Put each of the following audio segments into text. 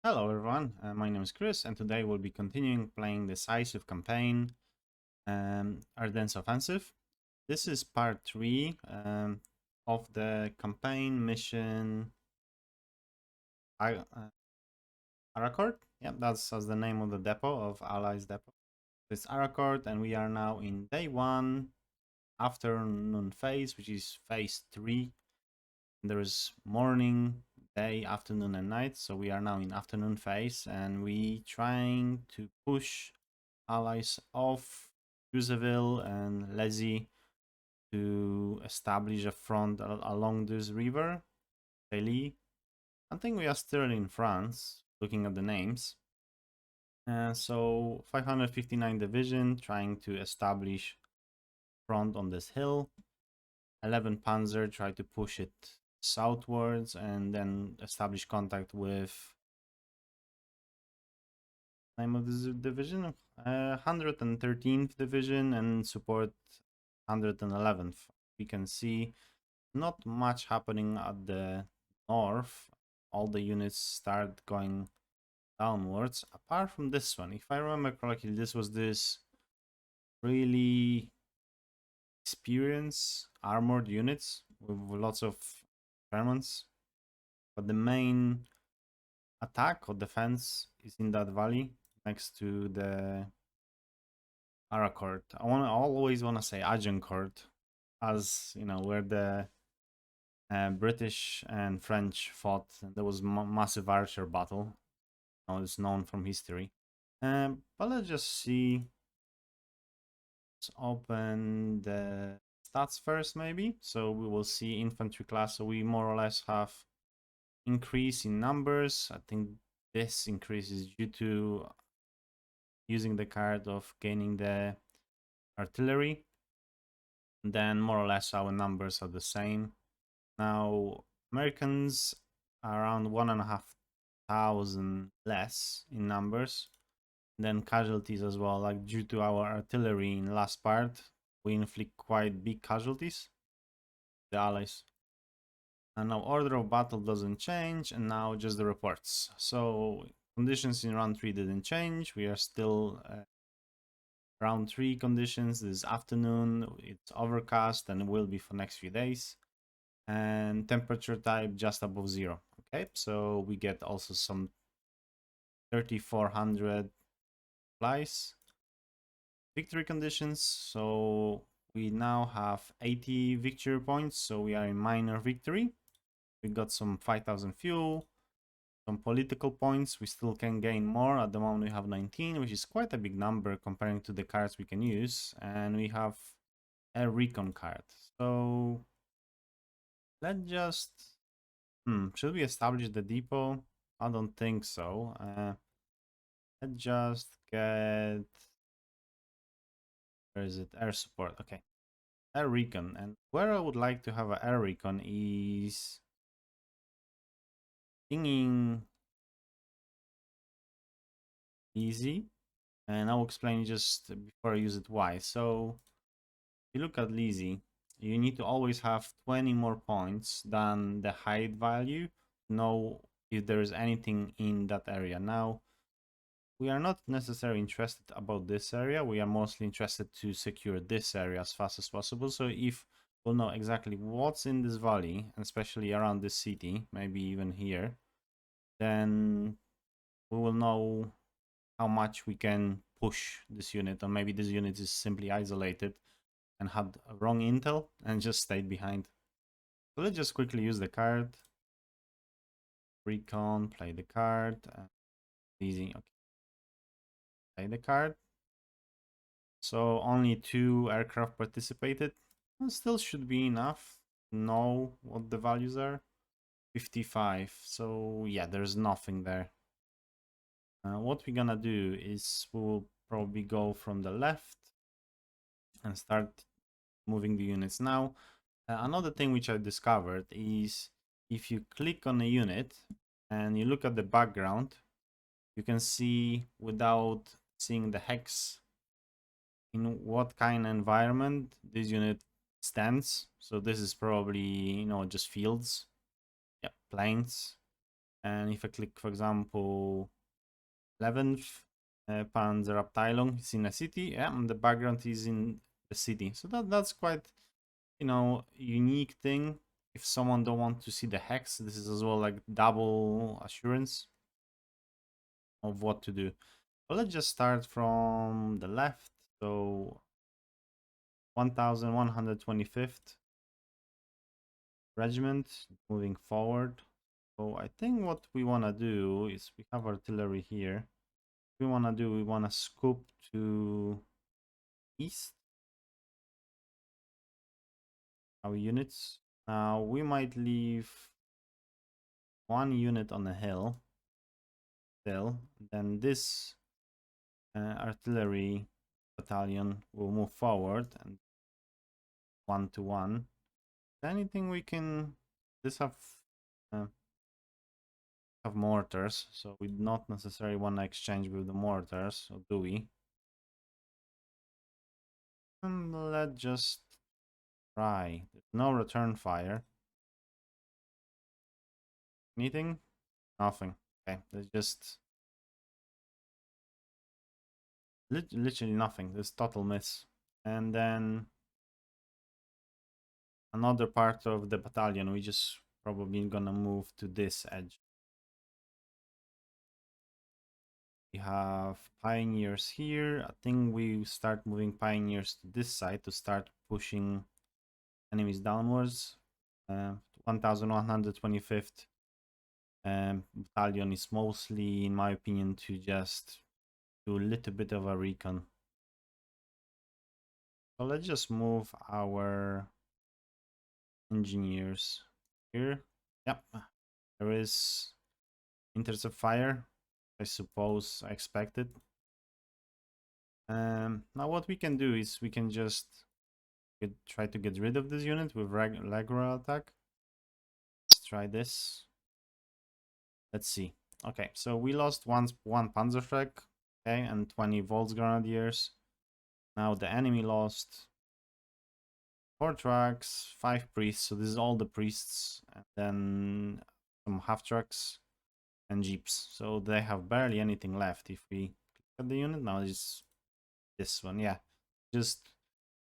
Hello everyone, my name is Chris and today we'll be continuing playing the Decisive campaign, Ardennes Offensive. This is part 3 of the campaign mission Arracourt. Yeah, that's the name of the depot, of Allies depot. It's Arracourt and we are now in day 1, afternoon phase, which is phase 3. There is morning, day, afternoon and night, so we are now in afternoon phase and we trying to push allies of Usaville and Lazy to establish a front along this river, Seille. I think we are still in France, looking at the names. So 559 Division trying to establish front on this hill. 11 Panzer try to push it southwards and then establish contact with name of this division, 113th Division, and support 111th. We can see not much happening at the north. All the units start going downwards, apart from this one. If I remember correctly, this was this really experienced armored units with lots of experiments. But the main attack or defense is in that valley next to the Arracourt. Always wanna say Agincourt, as you know, where the British and French fought. There was massive archer battle. It's known from history. But let's just see. Let's open the stats first, maybe. So we will see infantry class. So we more or less have increase in numbers. I think this increase is due to using the card of gaining the artillery. And then more or less our numbers are the same. Now Americans are around 1,500 less in numbers. Then casualties as well, like due to our artillery in last part, we inflict quite big casualties, the allies. And now order of battle doesn't change, and now just the reports. So conditions in round 3 didn't change. We are still round 3 conditions. This afternoon, it's overcast and will be for next few days. And temperature type just above 0. Okay, so we get also some 3,400 flies. Victory conditions, so we now have 80 victory points, so we are in minor victory. We got some 5,000 fuel, some political points. We still can gain more. At the moment we have 19, which is quite a big number comparing to the cards we can use. And we have a recon card. So let's just should we establish the depot? I don't think so. Let's just get, where is it? Air support. Okay, air recon. And where I would like to have an air recon is thinking easy, and I'll explain just before I use it why. So if you look at Lizzie, you need to always have 20 more points than the height value to know if there is anything in that area. Now we are not necessarily interested about this area. We are mostly interested to secure this area as fast as possible. So if we'll know exactly what's in this valley, and especially around this city, maybe even here, then we will know how much we can push this unit, or maybe this unit is simply isolated and had wrong intel and just stayed behind. So let's just quickly use the card. Recon, play the card. Easy, okay. Play the card. So only 2 aircraft participated. Well, still should be enough to know what the values are. 55. So yeah, there's nothing there. What we're gonna do is we'll probably go from the left and start moving the units. Now, another thing which I discovered is if you click on a unit and you look at the background, you can see without seeing the hex in what kind of environment this unit stands. So this is probably, just fields, yeah, plains. And if I click, for example, 11th Panzer Abteilung is in a city, yeah, and the background is in the city. So that's quite, you know, unique thing. If someone don't want to see the hex, this is as well like double assurance of what to do. But let's just start from the left. So 1125th Regiment moving forward. So I think what we want to do is we have artillery here. We want to do, we want to scoop to east our units. Now we might leave one unit on the hill still. Then this artillery battalion will move forward and 1-to-1. Anything we can, this have mortars, so we not necessarily want to exchange with the mortars, or do we? And let's just try. There's no return fire. Anything? Nothing. Okay, there's just literally nothing. There's total miss. And then another part of the battalion, we just probably gonna move to this edge. We have pioneers here. I think we start moving pioneers to this side to start pushing enemies downwards. 1125th battalion is mostly, in my opinion, to just do a little bit of a recon. So let's just move our engineers here. Yep, there is intercept fire. I suppose I expected. Now what we can do is we can just try to get rid of this unit with regular attack. Let's try this. Let's see. Okay, so we lost one Panzerschreck, okay, and 20 Volksgrenadiers. Now the enemy lost 4 trucks, 5 priests, so this is all the priests, and then some half trucks and jeeps. So they have barely anything left. If we click at the unit, now it's this one, yeah. Just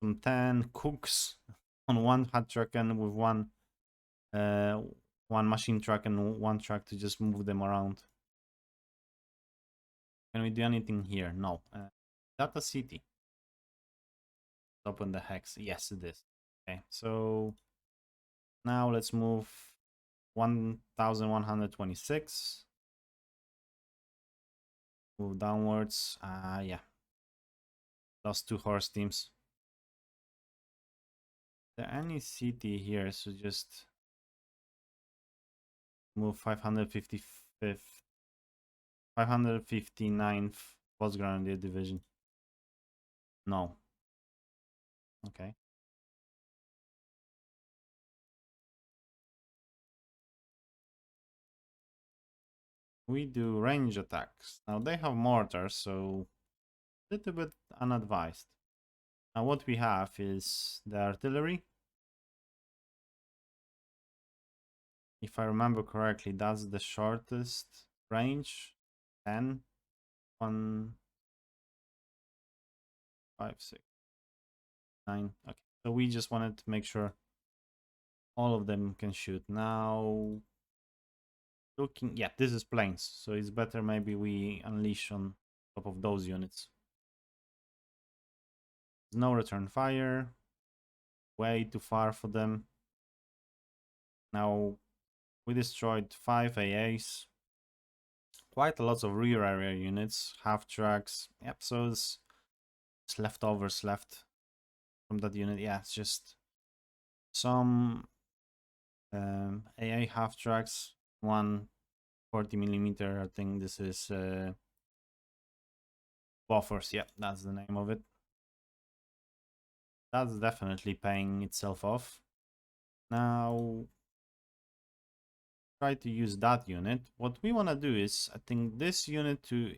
some 10 cooks on one hot truck and with one machine truck and one truck to just move them around. Can we do anything here? No. Data city. Open the hex. Yes, it is. Okay, so now let's move 1126. Move downwards. Yeah. Lost 2 horse teams. Is there any city here? So just move 555th, 559th Volksgrenadier Division. No. Okay. We do range attacks. Now they have mortars, so a little bit unadvised. Now what we have is the artillery. If I remember correctly, that's the shortest range. 10, 1, 5, 6, 9. Okay, so we just wanted to make sure all of them can shoot. Now, looking, yeah, this is planes, so it's better maybe we unleash on top of those units. No return fire. Way too far for them. Now, we destroyed 5 AAs. Quite a lot of rear area units, half tracks. Yep, so it's leftovers left from that unit. Yeah, it's just some AA half tracks, one 40mm. I think this is buffers. Yeah, that's the name of it. That's definitely paying itself off. Now, try to use that unit. What we want to do is, I think this unit to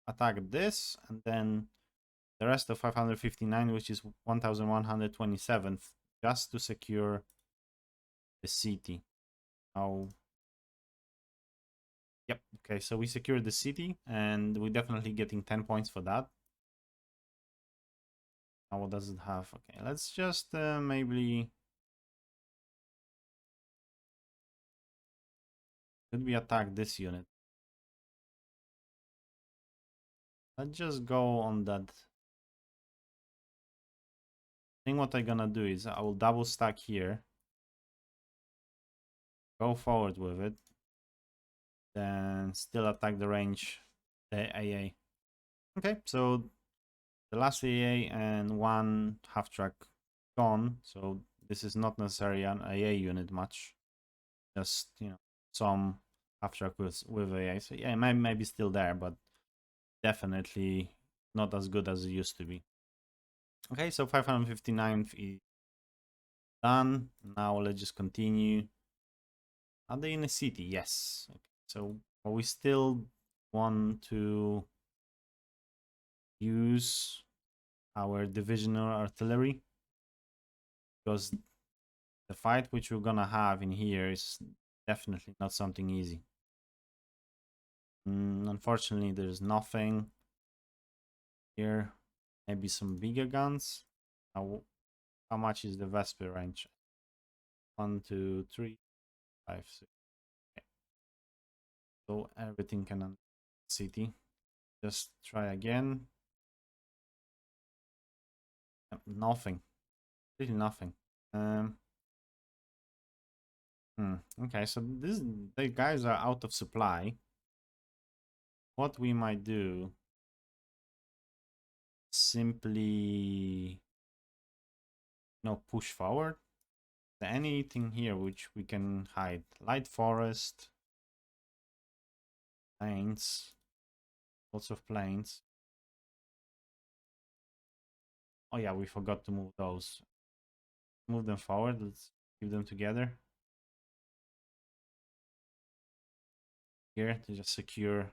attack this, and then the rest of 559, which is 1127, just to secure the city. Now, Yep. Okay, so we secured the city, and we're definitely getting 10 points for that. Now, what does it have? Okay, let's just maybe... Could we attack this unit? Let's just go on that. I think what I'm gonna do is I will double stack here. Go forward with it. Then still attack the range, the AA. Okay, so the last AA and one half track gone. So this is not necessarily an AA unit much. Just, you know, some half track with AA. So yeah, it might be still there, but definitely not as good as it used to be. Okay, so 559th is done. Now let's just continue. Are they in a city? Yes. Okay, so we still want to use our divisional artillery, because the fight which we're gonna have in here is definitely not something easy. Unfortunately, there's nothing here. Maybe some bigger guns. How much is the Vesper range? 1, 2, 3, 5, 6. Okay. So everything can city. Just try again. Nothing. Really nothing. Okay, so the guys are out of supply. What we might do, simply push forward. Anything here which we can hide? Light forest, plains, lots of plains. Oh yeah, we forgot to move those. Move them forward. Let's keep them together here to just secure.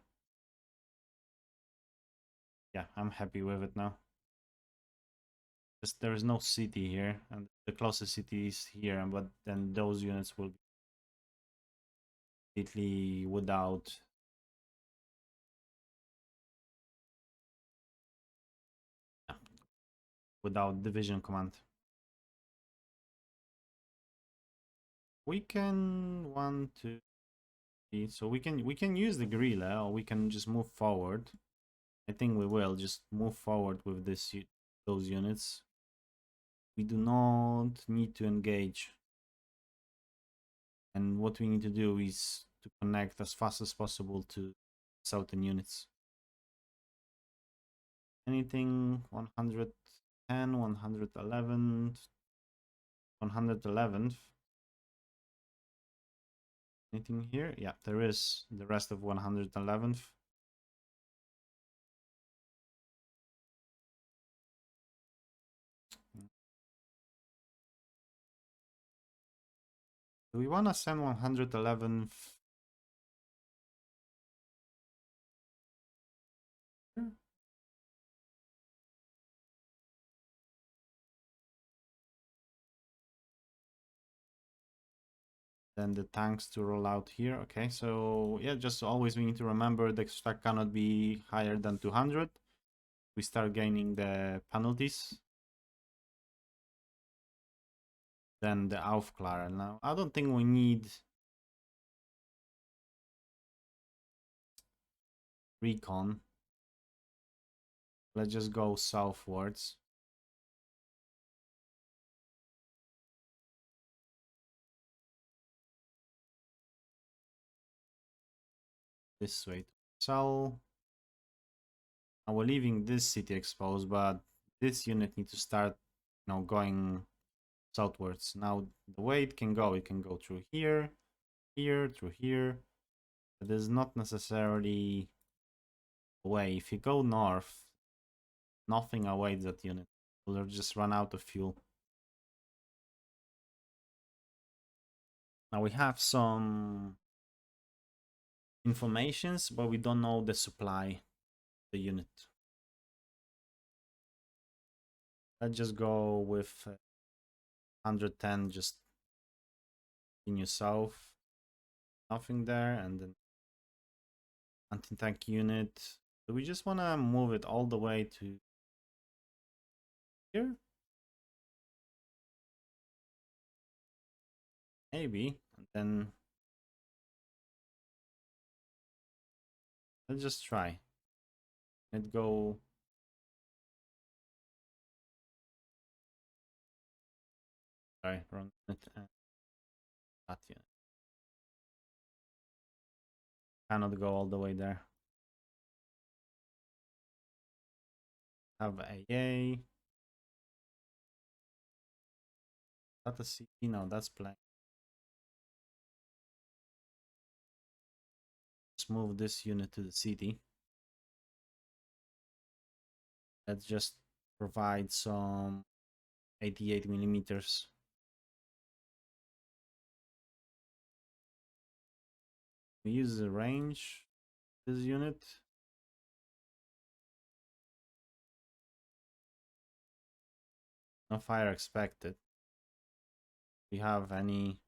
Yeah, I'm happy with it now. Just there is no city here, and the closest city is here, but then those units will be completely without division command. We can 1, 2, 3. So we can use the guerrilla, or we can just move forward. I think we will just move forward with those units. We do not need to engage. And what we need to do is to connect as fast as possible to southern units. Anything 110, 111, 111th. Anything here? Yeah, there is the rest of 111th. Do we want to send 111th? Then the tanks to roll out here. Okay, so yeah, just always we need to remember the stack cannot be higher than 200. We start gaining the penalties. Then the Aufklärer. Now, I don't think we need recon. Let's just go southwards. This way. So now we're leaving this city exposed, but this unit needs to start, going southwards. Now the way it can go through here, here, through here. But there's not necessarily a way. If you go north, nothing awaits that unit. They'll just run out of fuel. Now we have some informations, but we don't know the supply of the unit. Let's just go with 110, just continue south. Nothing there, and then Anti-tank unit. Do we just want to move it all the way to here? Maybe. And then let's just try. Let's go. Sorry, wrong unit. That unit. Cannot go all the way there. Have AA. That a city? No, that's blank. Let's move this unit to the city. Let's just provide some 88 millimeters. We use the range this unit. No fire expected. We have any?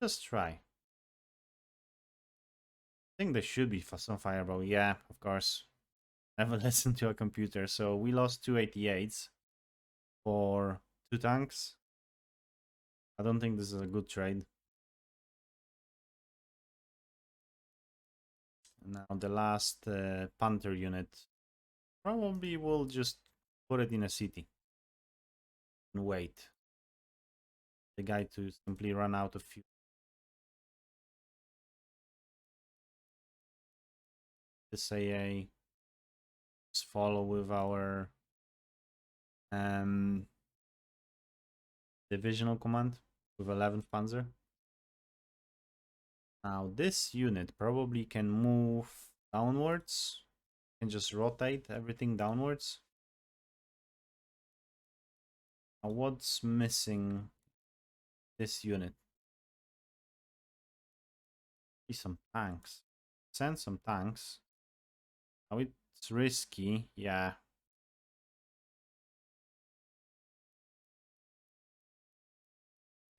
Just try. I think there should be some fire, but yeah, of course. Never listen to a computer. So we lost 288s for 2 tanks. I don't think this is a good trade. Now the last Panther unit. Probably we'll just put it in a city and wait. The guy to simply run out of fuel. This AA. Just follow with our divisional command with 11th Panzer. Now this unit probably can move downwards. Can just rotate everything downwards. Now what's missing this unit? Be some tanks. Send some tanks. Now it's risky, yeah.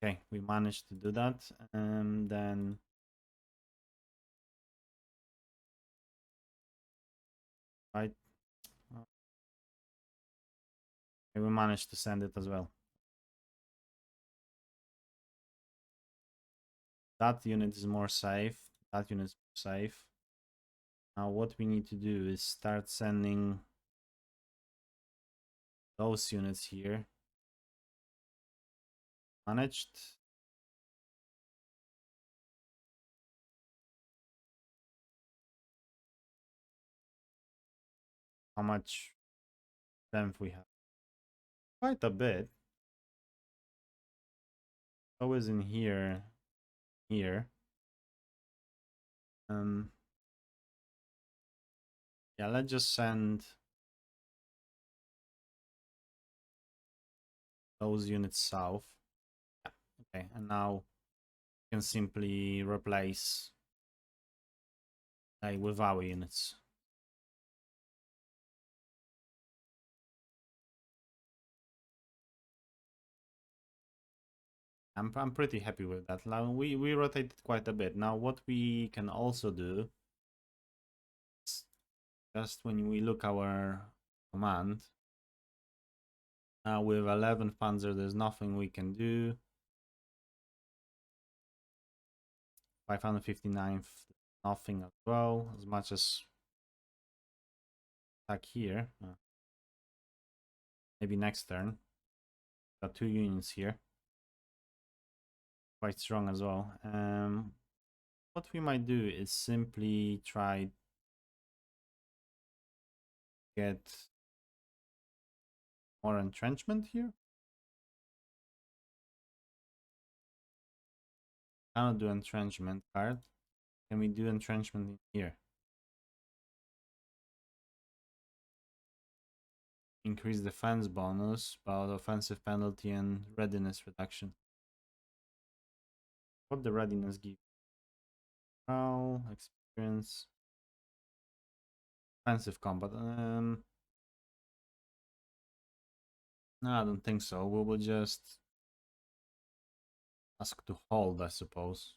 Okay, we managed to do that, and then right. Okay, we managed to send it as well. That unit is more safe. That unit is more safe. Now what we need to do is start sending those units here. Managed. How much strength we have? Quite a bit. Always in here. Here. Yeah, let's just send those units south. Yeah, okay, and now we can simply replace with our units. I'm pretty happy with that. Now we rotated quite a bit. Now what we can also do is just when we look our command, now with 11th Panzer there's nothing we can do. 559th, nothing as well, as much as attack here. Maybe next turn. Got 2 units here. Quite strong as well. What we might do is simply try get more entrenchment here. Cannot do entrenchment card. Can we do entrenchment in here? Increase defense bonus, but offensive penalty and readiness reduction. What the readiness give? Well, experience. Offensive combat. No, I don't think so. We will just Ask to hold, I suppose.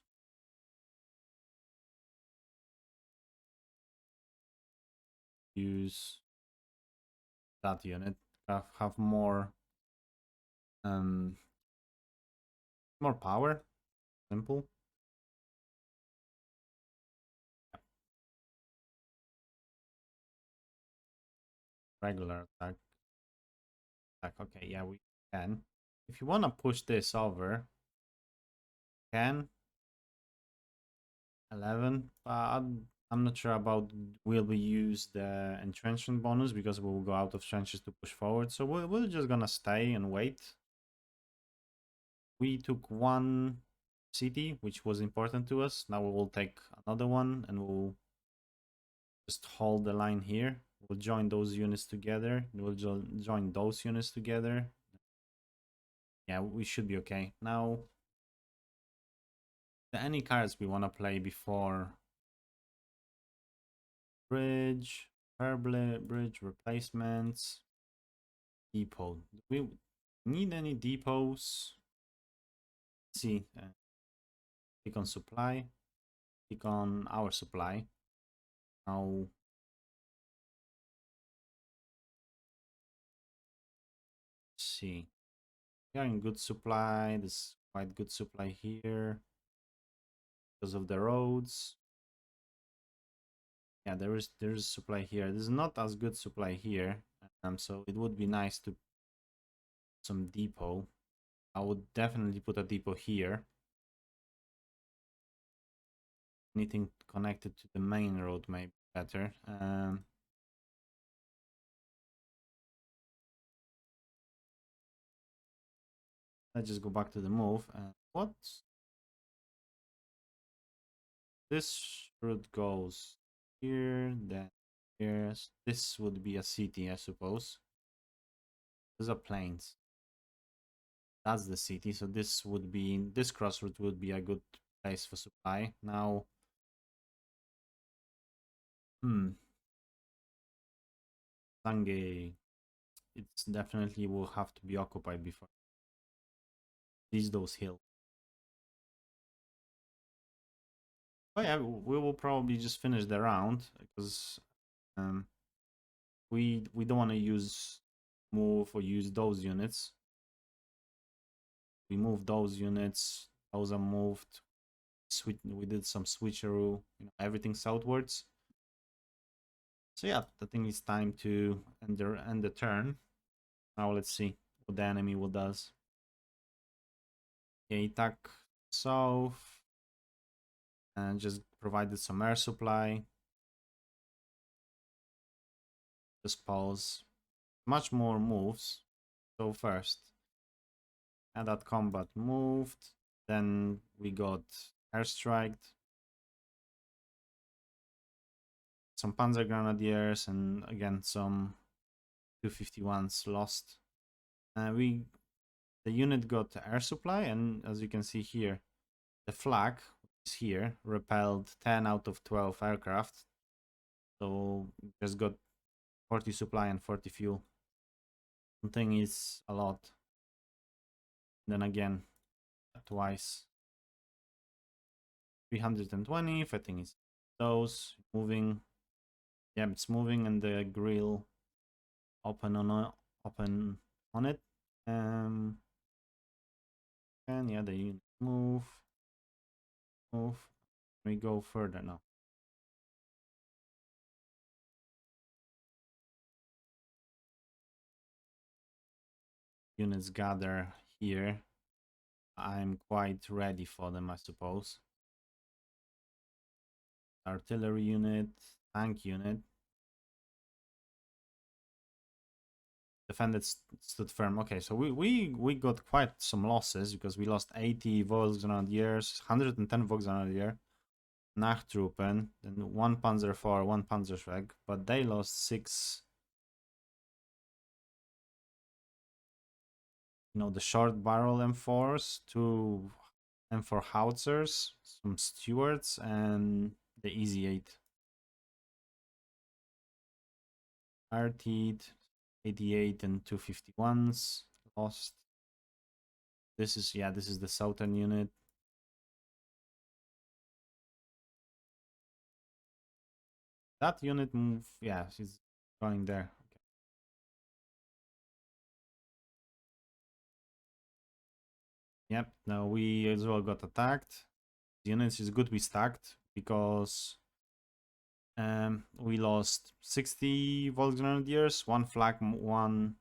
Use that unit. Have um more power. Simple. Regular attack. Okay, yeah, we can. If you want to push this over, can 11. I'm not sure about will we use the entrenchment bonus because we will go out of trenches to push forward. So we're just gonna stay and wait. We took one city, which was important to us. Now we will take another one and we'll just hold the line here. We'll join those units together. We'll join those units together. Yeah, we should be okay. Now, any cards we want to play before bridge, bridge replacements, depot. Do we need any depots? Let's see, click on supply, click on our supply. Now, let's see. We are in good supply. There's quite good supply here because of the roads. Yeah, there's supply here. There's not as good supply here. So it would be nice to some depot. I would definitely put a depot here. Anything connected to the main road may be better. Let's just go back to the move. What? This route goes here, then here. This would be a city, I suppose. Those are plains. That's the city. So this would be, this crossroad would be a good place for supply. Now, Sangay, it's definitely will have to be occupied before those hills. Oh yeah, we will probably just finish the round because we don't want to use move or use those units. We move those units. Those are moved. We did some switcheroo. Everything southwards. So yeah, I think it's time to end the turn. Now let's see what the enemy will does. Okay, attack south and just provided some air supply. Just pause. Much more moves. So first, and that combat moved. Then we got airstriked. Some Panzer Grenadiers and again some 251s lost. The unit got air supply, and as you can see here, the flag is here repelled 10 out of 12 aircraft. So just got 40 supply and 40 fuel. Something is a lot. Then again, twice. 320, fighting is those moving. Yeah, it's moving, and the grill open on it. And yeah, the unit move. We go further now. Units gather here. I'm quite ready for them, I suppose. Artillery unit, tank unit. Defended stood firm. Okay, so we got quite some losses because we lost 80 Volksgrenadiers, 110 Volksgrenadier, Nachtruppen, then 1 Panzer IV, 1 Panzerschreck, but they lost 6. The short barrel M4s, 2 M4 howitzers, some Stewards, and the Easy 8. RT'd 88 and 251s lost. This is, yeah, this is the southern unit. That unit move, yeah, she's going there. Okay. Yep, now we as well got attacked. The units is good we stacked because we lost 60 Volksgrenadiers, one flag, one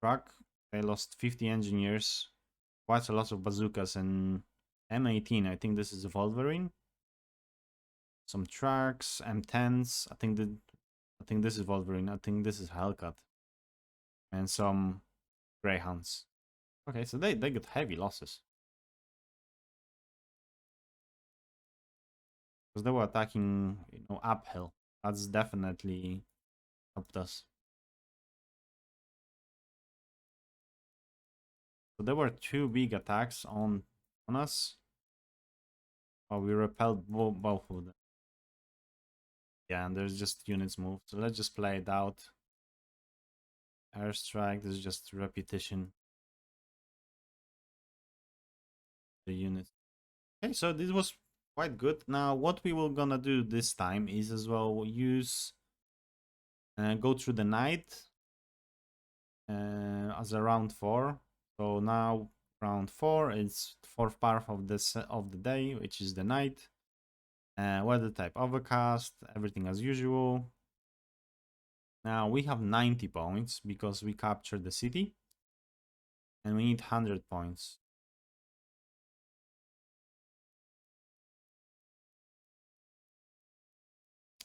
truck. They lost 50 engineers, quite a lot of bazookas, and M18. I think this is a Wolverine. Some trucks, M10s. I think this is Wolverine. I think this is Hellcat, and some Greyhounds. Okay, so they got heavy losses because they were attacking, uphill. That's definitely helped us. So there were two big attacks on us. Oh, we repelled both of them. Yeah, and there's just units moved. So let's just play it out. Airstrike, this is just repetition. The units. Okay, so this was quite good. Now, what we were gonna do this time is as well use go through the night as a round 4. So now round 4 is fourth part of the day, which is the night. Weather type overcast, everything as usual. Now we have 90 points because we captured the city, and we need 100 points.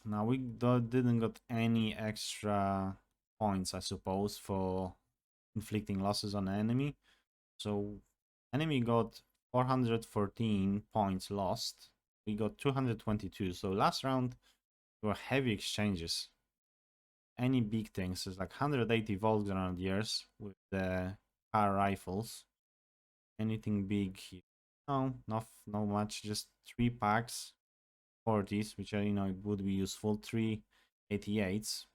Now we didn't got any extra points, I suppose, for inflicting losses on the enemy. So enemy got 414 points lost. We got 222. So last round were heavy exchanges. Any big things is like 180 Volksgrenadiers with the car rifles. Anything big here? No, not much. Just 3 packs, 40s, which are, would be useful. 3 88s.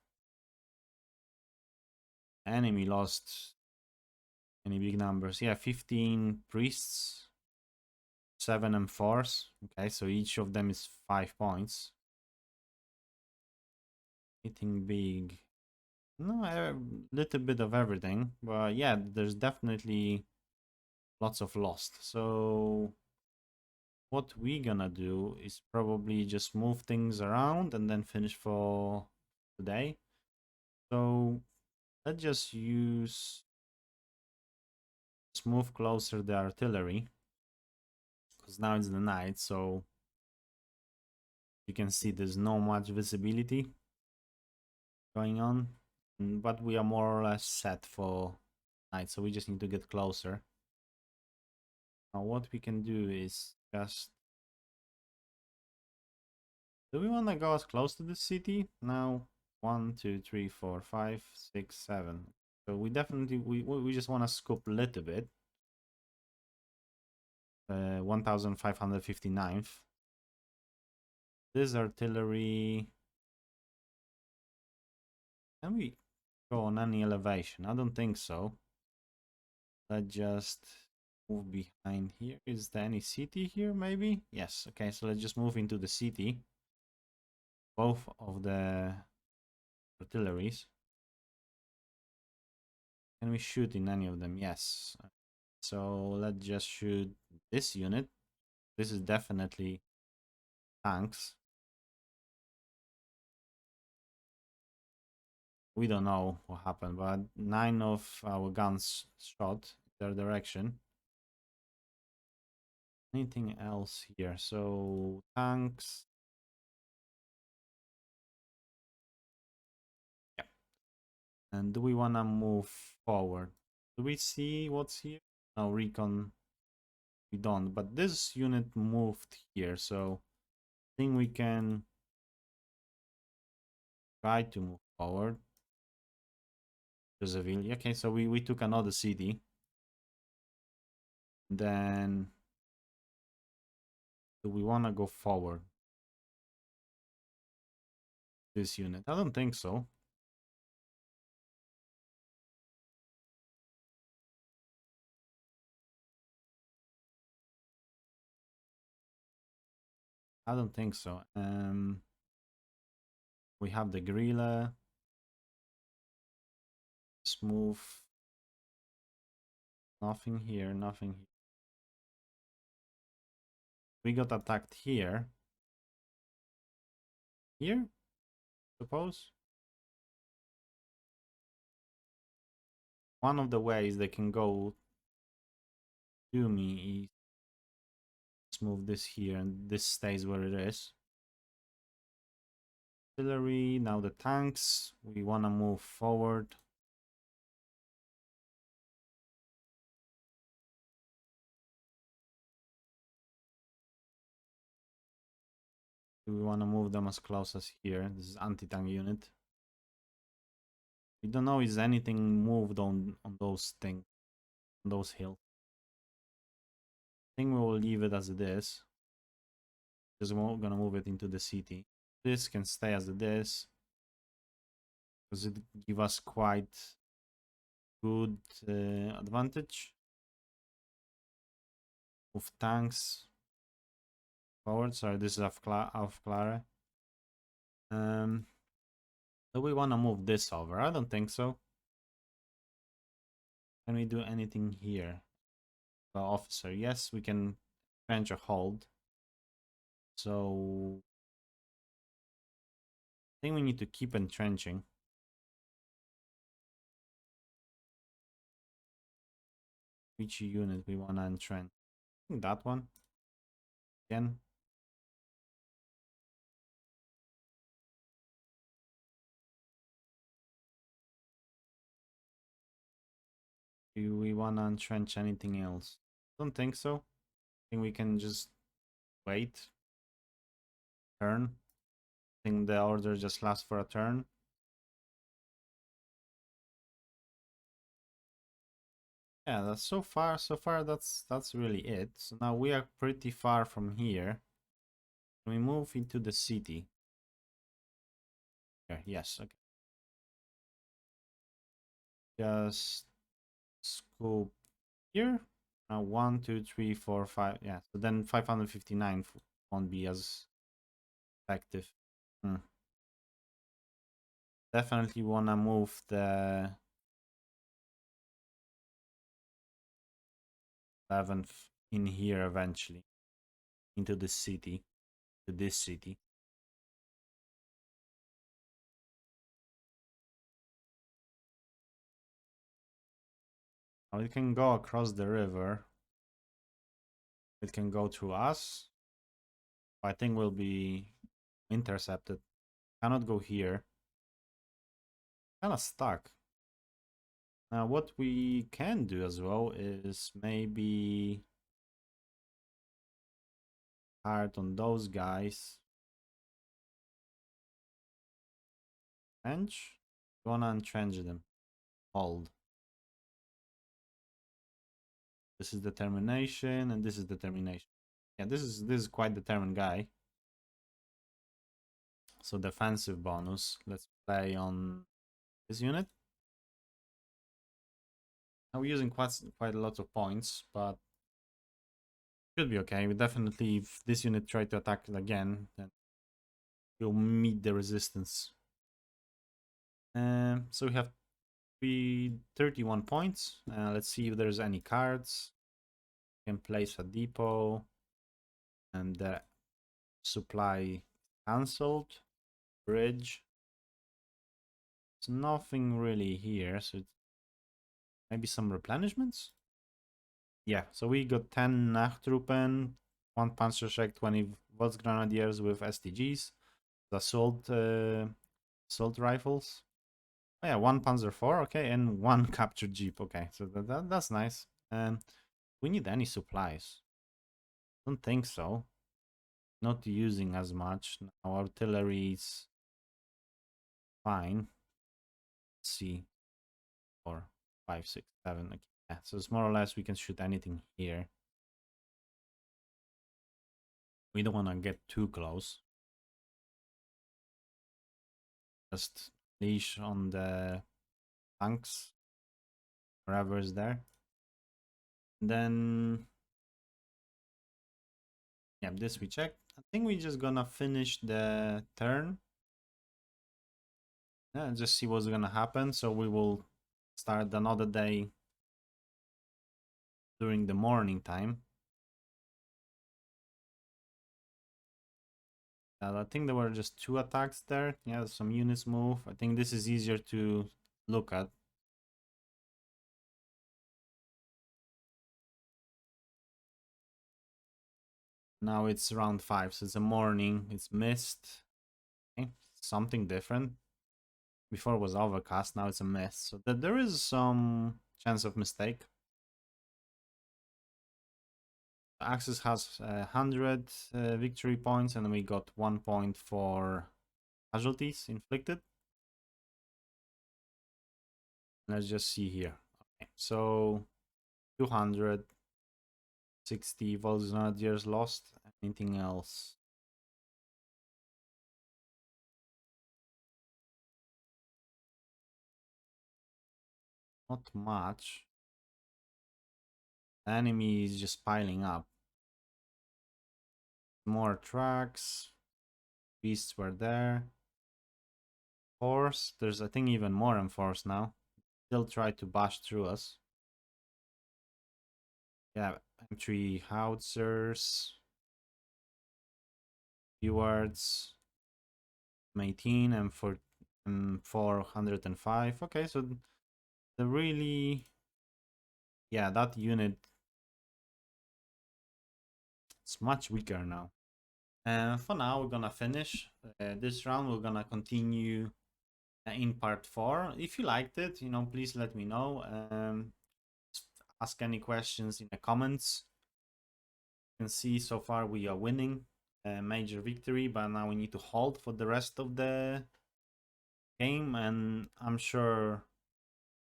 Enemy lost any big numbers? Yeah, 15 priests, 7 M4s. Okay, so each of them is 5 points. Anything big? No, a little bit of everything. But yeah, there's definitely lots of lost. So what we gonna do is probably just move things around and then finish for today. So let's just move closer the artillery, because now it's the night, so you can see there's no much visibility going on, but we are more or less set for night, so we just need to get closer. Now what we can do is just, do we want to go as close to the city now? 1 2 3 4 5 6 7. So we definitely we just want to scoop a little bit. 1559th. This artillery, can we go on any elevation? I don't think so. Let's just move behind here. Is there any city here maybe? Yes. Okay, so let's just move into the city. Both of the artilleries. Can we shoot in any of them? Yes. So let's just shoot this unit. This is definitely tanks. We don't know what happened, but 9 of our guns shot their direction. Anything else here? So tanks. Yeah. And do we want to move forward? Do we see what's here? No, recon. We don't. But this unit moved here, so I think we can try to move forward. Josephine. Okay, so we took another city. Then do we want to go forward? This unit? I don't think so. I don't think so. We have the guerrilla. Smooth. Nothing here, nothing here. We got attacked here. Here? Suppose? One of the ways they can go to me is move this here and this stays where it is. Artillery, now the tanks. We want to move forward. We want to move them as close as here. This is anti-tank unit. We don't know is anything moved on those things, on those hills. I think we will leave it as it is. Because we're gonna move it into the city. This can stay as it is. Because it give us quite good advantage. Move tanks forward. Sorry, this is off Clara. Do we want to move this over? I don't think so. Can we do anything here? Well, officer, yes, we can trench a hold. So I think we need to keep entrenching. Which unit we want to entrench? I think that one. Again. Do we want to entrench anything else? Don't think so. I think we can just wait. Turn. I think the order just lasts for a turn. Yeah, that's so far that's really it. So now we are pretty far from here. Can we move into the city? Here, yes, okay. Just scope here. Now 1, 2, 3, 4, 5. Yeah, so then 559 won't be as effective. Definitely wanna move the 11th in here eventually into the city, to this city. Now it can go across the river. It can go through us. I think we'll be intercepted. Cannot go here. Kind of stuck. Now what we can do as well is maybe hard on those guys. Entrench? Wanna entrench them. Hold. This is determination and this is determination. Yeah, this is quite determined guy. So defensive bonus. Let's play on this unit. Now we're using quite a lot of points, but should be okay. We definitely, if this unit try to attack it again, then we'll meet the resistance. So we have 31 points. Let's see if there's any cards. We can place a depot, and the supply cancelled. Bridge. There's nothing really here, so maybe some replenishments. Yeah, so we got 10 Nachtruppen, 1 Panzerschreck, 20 Volksgrenadiers with STGs, the assault rifles. Oh yeah, 1 Panzer IV, okay, and 1 captured jeep, okay, so that's nice. We need any supplies? Don't think so. Not using as much. Our artillery's fine. Let's see. 4, 5, 6, 7. Okay. Yeah, so it's more or less we can shoot anything here. We don't want to get too close. Just leash on the tanks, wherever is there. And then, yeah, this we check. think we're just gonna finish the turn. Yeah, just see what's gonna happen. So we will start another day during the morning time. I think there were just 2 attacks there. Yeah, some units move. I think this is easier to look at. Now it's round 5, so it's a morning. It's mist. Okay, something different. Before it was overcast, now it's a mist. So there is some chance of mistake. Axis has 100 victory points, and we got 1 point for casualties inflicted. Let's just see here. Okay, so 260 Volksgrenadiers lost. Anything else? Not much. The enemy is just piling up. More tracks. Beasts were there. Force. There's, I think, even more enforced now. Still try to bash through us. Yeah, M3 howitzers. Stewards. M18 and for M405. Okay, so the really, yeah, that unit, it's much weaker now. And for now, we're gonna finish this round. We're gonna continue in part 4. If you liked it, please let me know. Ask any questions in the comments. You can see so far we are winning a major victory, but now we need to hold for the rest of the game. And I'm sure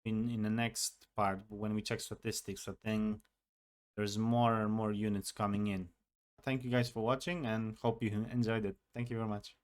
in the next part, when we check statistics, I think there's more and more units coming in. Thank you guys for watching and hope you enjoyed it. Thank you very much.